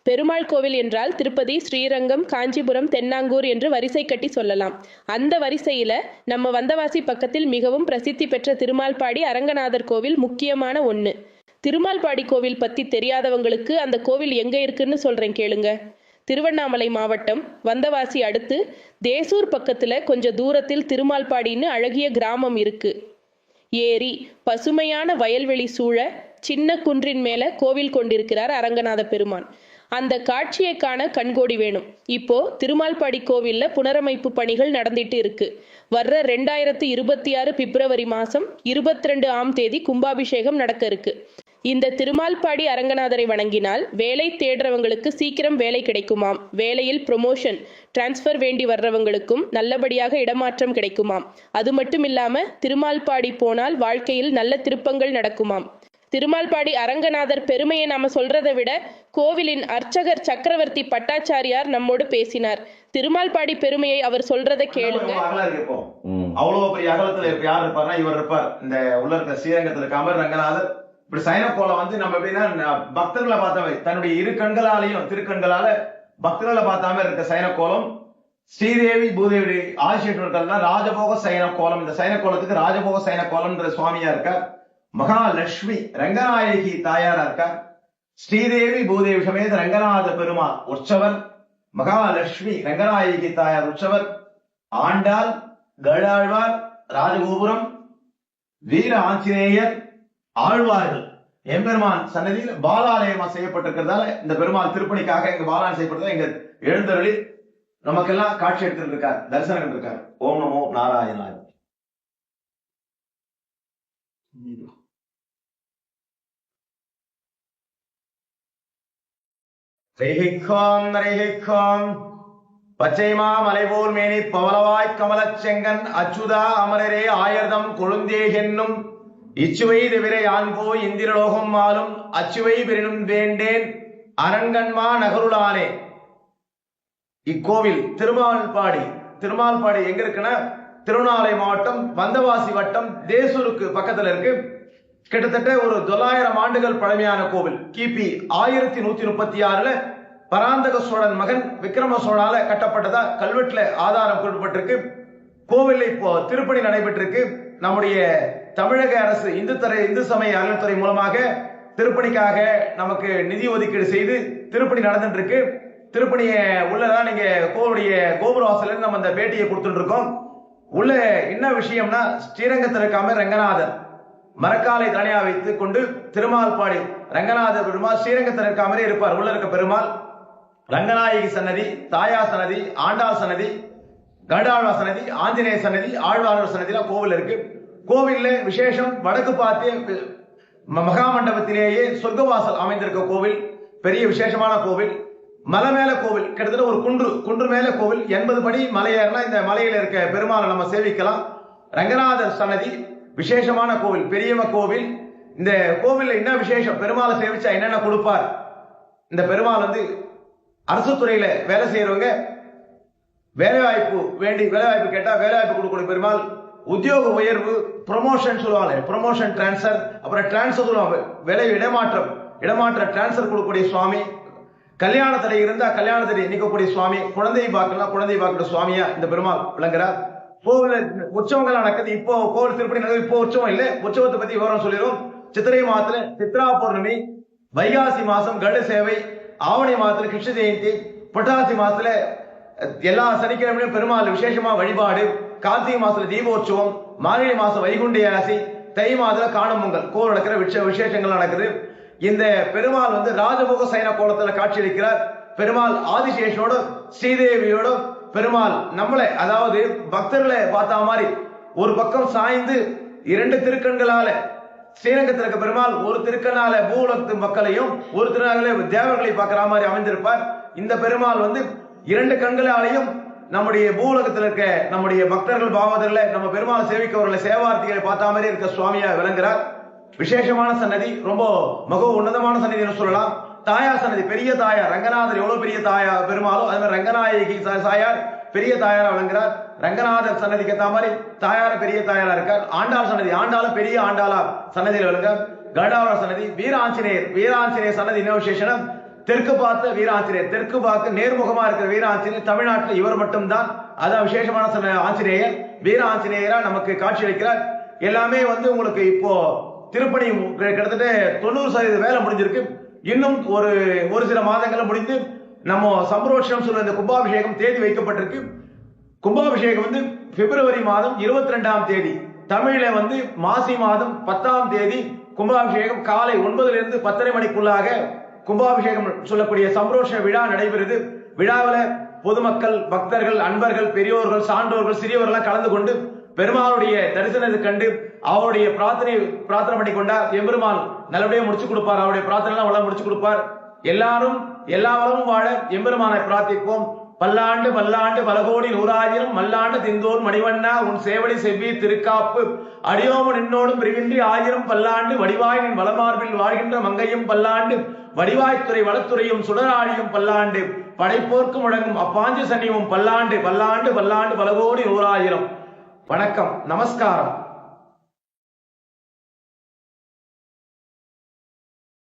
பெருமாள் கோவில் என்றால் திருப்பதி, ஸ்ரீரங்கம், காஞ்சிபுரம், தென்னாங்கூர் என்று வரிசை கட்டி சொல்லலாம். அந்த வரிசையில நம்ம வந்தவாசி பக்கத்தில் மிகவும் பிரசித்தி பெற்ற திருமால்பாடி அரங்கநாதர் கோவில் முக்கியமான ஒன்று. திருமால்பாடி கோவில் பற்றி தெரியாதவங்களுக்கு அந்த கோவில் எங்கே இருக்குன்னு சொல்கிறேன் கேளுங்க. திருவண்ணாமலை மாவட்டம், வந்தவாசி அடுத்து தேசூர் பக்கத்தில் கொஞ்சம் தூரத்தில் திருமால்பாடின்னு அழகிய கிராமம் இருக்கு. ஏரி, பசுமையான வயல்வெளி சூழ சின்ன குன்றின் மேலே கோவில் கொண்டிருக்கிறார் அரங்கநாத பெருமான். அந்த காட்சியை காண கண்கோடி வேணும். இப்போ திருமால்பாடி கோவில்ல புனரமைப்பு பணிகள் நடந்துட்டு இருக்கு. வர்ற 2026 பிப்ரவரி மாசம் 22 கும்பாபிஷேகம் நடக்க இருக்கு. இந்த திருமால்பாடி அரங்கநாதரை வணங்கினால் வேலை தேடுறவங்களுக்கு சீக்கிரம் வேலை கிடைக்குமாம். வேலையில் ப்ரொமோஷன், டிரான்ஸ்ஃபர் வேண்டி வர்றவங்களுக்கும் நல்லபடியாக இடமாற்றம் கிடைக்குமாம். அது மட்டும் இல்லாம திருமால்பாடி போனால் வாழ்க்கையில் நல்ல திருப்பங்கள் நடக்குமாம். திருமால்பாடி அரங்கநாதர் பெருமையை நாம சொல்றதை விட கோவிலின் அர்ச்சகர் சக்கரவர்த்தி பட்டாச்சாரியார் நம்மோடு பேசினார். திருமால்பாடி பெருமையை அவர் சொல்றதை கேளுங்க. அவ்வளவு பெரிய அகலத்துல யார் இருப்பார்னா இவர் இருப்பார். இந்த உள்ள இருக்க ஸ்ரீரங்கத்துல இருக்க ரங்கநாதர் இப்படி சைன கோலம் வந்து நம்ம எப்படின்னா பக்தர்களை பார்த்தாவே தன்னுடைய இரு கண்களாலையும் திருக்கண்களால பக்தர்களை பார்த்தாம இருக்க சைன கோலம். ஸ்ரீதேவி பூதேவி ஆதிசேஷர்கள் தான் ராஜபோக சைன கோலம். இந்த சைன கோலத்துக்கு ராஜபோக சைன கோலம்ன்ற சுவாமியா இருக்கார். மகாலட்சுமி ரங்கநாயகி தாயாரா இருக்கார். ஸ்ரீதேவி பூதேவி சமேத ரங்கநாத பெருமாள் உற்சவர். மகாலட்சுமி ரங்கநாயகி தாயார் உற்சவர். ஆண்டாள், கடாழ்வார், ராஜகோபுரம், வீர ஆஞ்சநேயர், ஆழ்வார்கள் எம்பெருமான் சன்னதியில் பாலாலயமா செய்யப்பட்டிருக்கிறதால இந்த பெருமாள் திருப்பணிக்காக இங்க பாலாலயம் செய்யப்பட்டதா இங்க எழுந்தருளி நமக்கெல்லாம் காட்சி எடுத்துட்டு இருக்கார், தரிசனம் இருக்கார். ஓம் நமோ நாராயணாய. பச்சைமா மலைபோல் மேனி பவளவாய் கமலச் செங்கன் அச்சுதா அமரரே ஆயர்தம் கொழுந்தே என்னும் இச்சுவை தவிர யான்போ இந்திரலோகம் ஆளும் அச்சுவை பெரினும் வேண்டேன் அரங்கன்மா நகருளானே. இக்கோவில் திருமால்பாடி எங்க இருக்குன்னா திருவண்ணாமலை மாவட்டம், வந்தவாசி வட்டம், தேசூருக்கு பக்கத்துல இருக்கு. கிட்டத்தட்ட ஒரு 900 ஆண்டுகள் பழமையான கோவில். கிபி 1136 பராந்தக சோழன் மகன் விக்ரம சோழால கட்டப்பட்டதா கல்வெட்டுல ஆதாரம் குறிப்பிட்டிருக்கு. கோவில்ல இப்போ திருப்பணி நடைபெற்றிருக்கு. நம்முடைய தமிழக அரசு இந்து சமய அறநிலையத்துறை மூலமாக திருப்பணிக்காக நமக்கு நிதி ஒதுக்கீடு செய்து திருப்பணி நடந்துட்டு இருக்கு. திருப்பணிய உள்ளதான் நீங்க கோவிலுடைய கோபுர வாசல நம்ம அந்த பேட்டியை கொடுத்துட்டு இருக்கோம். உள்ள என்ன விஷயம்னா ஸ்ரீரங்கத்தில் இருக்காம ரங்கநாதர் மரக்காலை தனியா வைத்துக் கொண்டு திருமால்பாடி ரங்கநாதர் பெருமாள் ஸ்ரீரங்கத்தில் இருக்காமலே இருப்பார். உள்ள இருக்க பெருமாள் ரங்கநாயகி சன்னதி, தாயார் சன்னதி, ஆண்டாள் சன்னதி, கடாழ்வார் சன்னதி, ஆஞ்சநேய சன்னதி, ஆழ்வார் சன்னதிலாம் கோவில் இருக்கு. கோவில்ல விசேஷம் வடக்கு பார்த்து மகாமண்டபத்திலேயே சொர்க்கவாசல் அமைந்திருக்க கோவில். பெரிய விசேஷமான கோவில். மலை மேல கோவில், கிட்டத்தட்ட ஒரு குன்று மேல கோவில். 80 படி மலை ஏறினா இந்த மலையில இருக்க பெருமாளை நம்ம சேவிக்கலாம். ரங்கநாதர் சன்னதி விசேஷமான கோவில், பெரியவ கோவில். இந்த கோவில்ல என்ன விசேஷம், பெருமாளை சேவிச்சா என்னென்ன கொடுப்பார். இந்த பெருமாள் வந்து அரசு துறையில வேலை செய்யறவங்க வேலைவாய்ப்பு கேட்டா வேலைவாய்ப்பு கொடுக்கக்கூடிய பெருமாள். உத்தியோக உயர்வு, ப்ரொமோஷன் சொல்லுவாங்க, ப்ரொமோஷன் டிரான்ஸ்பர், அப்புறம் டிரான்ஸ்பர் சொல்லுவாங்க, வேலை இடமாற்ற டிரான்ஸ்பர் கொடுக்கக்கூடிய சுவாமி. கல்யாண தடை இருந்தா கல்யாண தடை நீக்கக்கூடிய சுவாமி. குழந்தை பார்க்கிற சுவாமியா இந்த பெருமாள் விளங்குறார். கோவில் உற்சவங்கள் நடக்குது. இப்போ கோவில் திருப்பணி நடக்குது. இப்போ உற்சவம் இல்லை. உற்சவத்தை பத்தி விவரம் சொல்லிடும். சித்திரை மாதத்துல சித்ரா பௌர்ணமி, வைகாசி மாசம் கருட சேவை, ஆவணி மாதத்துல கிருஷ்ண ஜெயந்தி, புரட்டாசி மாசத்துல எல்லா சனிக்கிழமையும் பெருமாள் விசேஷமா வழிபாடு, கார்த்திகை மாசத்துல தீபோற்சவம், மார்கழி மாசம் வைகுண்ட ஏகாதசி, தை மாதத்துல காணும் பொங்கல், கோவில் நடக்கிற விசேஷங்கள் நடக்குது. இந்த பெருமாள் வந்து ராஜமுக சைன கோலத்துல காட்சியளிக்கிறார். பெருமாள் ஆதிசேஷனோட ஸ்ரீதேவியோட பெருமாள் நம்மளை, அதாவது பக்தர்களை பார்த்தா மாதிரி ஒரு பக்கம் சாய்ந்து 2 திருக்கண்களால ஸ்ரீரங்கத்தில் இருக்க பெருமாள் ஒரு திருக்கண்ணால பூலகத்து மக்களையும் ஒரு திருநாள தேவர்களை பார்க்கிற மாதிரி அமைந்திருப்பார். இந்த பெருமாள் வந்து 2 கண்களாலையும் நம்முடைய பூலகத்தில் இருக்க நம்முடைய பக்தர்கள் பாவதர்களை நம்ம பெருமாள் சேவிக்கவர்களை சேவார்த்திகளை பார்த்தா மாதிரி இருக்க சுவாமியா விளங்குறார். விசேஷமான சன்னதி, ரொம்ப மிக உன்னதமான சன்னதி சொல்லலாம். தாயார் சன்னதி, பெரிய தாயார் ரங்கநாதர் எவ்வளவு பெரிய தாயார் பெருமாளோ அது மாதிரி ரங்கநாயகி தாயார் பெரிய தாயாரா விளங்குறார். ரங்கநாதர் சன்னதிக்கு ஏற்ற மாதிரி தாயார பெரிய தாயாரா இருக்கார். ஆண்டாள் சன்னதி, ஆண்டாளும் பெரிய ஆண்டாளா சன்னதியில் விளங்குறார். கடாவர சன்னதி, வீராஞ்சநேயர் சன்னதி என்ன விசேஷம், தெற்கு பார்த்த வீராஞ்சநேயர், தெற்கு பார்க்க நேர்முகமா இருக்கிற வீராஞ்சநேயர் தமிழ்நாட்டில் இவர் மட்டும்தான். அதான் விசேஷமான ஆஞ்சநேயர். வீர ஆஞ்சநேயரா நமக்கு காட்சி அளிக்கிறார். எல்லாமே உங்களுக்கு இப்போ திருப்பணி கிட்டத்தட்ட 90% வேலை முடிஞ்சிருக்கு. இன்னும் ஒரு சில மாதங்கள் முடிந்து நம்ம சம்பரோஷம் சொல்ற இந்த கும்பாபிஷேகம் தேதி வைக்கப்பட்டிருக்கு. கும்பாபிஷேகம் பிப்ரவரி மாதம் 22ஆம் தேதி, தமிழ்ல மாசி மாதம் 10ஆம் தேதி கும்பாபிஷேகம் காலை 9 to 10 மணிக்குள்ளாக கும்பாபிஷேகம் சொல்லக்கூடிய சம்பரோஷ விழா நடைபெறுது. விழாவில் பொதுமக்கள், பக்தர்கள், அன்பர்கள், பெரியோர்கள், சான்றோர்கள், சிறியவர்கள் கலந்து கொண்டு பெருமாளுடைய தரிசனத்தை கண்டு அவருடைய பிரார்த்தனை பண்ணி கொண்டார். எம்பெருமான் நல்லபடியாக முடிச்சு கொடுப்பார். அவருடைய பிரார்த்தனை எல்லாம் முடிச்சு கொடுப்பார். எல்லாரும் எல்லா வளமும் வாழ எம்பெருமானை பிரார்த்திப்போம். பல்லாண்டு பல்லாண்டு பலகோடி நூறாயிரம் மல்லாண்டு திந்தோர் மணிவண்ணா உன் சேவடி செவ்வி திருக்காப்பு அடியோம நின்னோடும் பிரிவின்றி 1000 பல்லாண்டு வடிவாய் நின் வளமார்பில் வாழ்கின்ற மங்கையும் பல்லாண்டு வடிவாய்த்துறை வளத்துறையும் சுடராழியும் பல்லாண்டு படைப்போர்க்கு முழங்கும் அப்பாஞ்சு சன்னியும் பல்லாண்டு பல்லாண்டு பல்லாண்டு பலகோடி நூறாயிரம். வணக்கம், நமஸ்காரம்.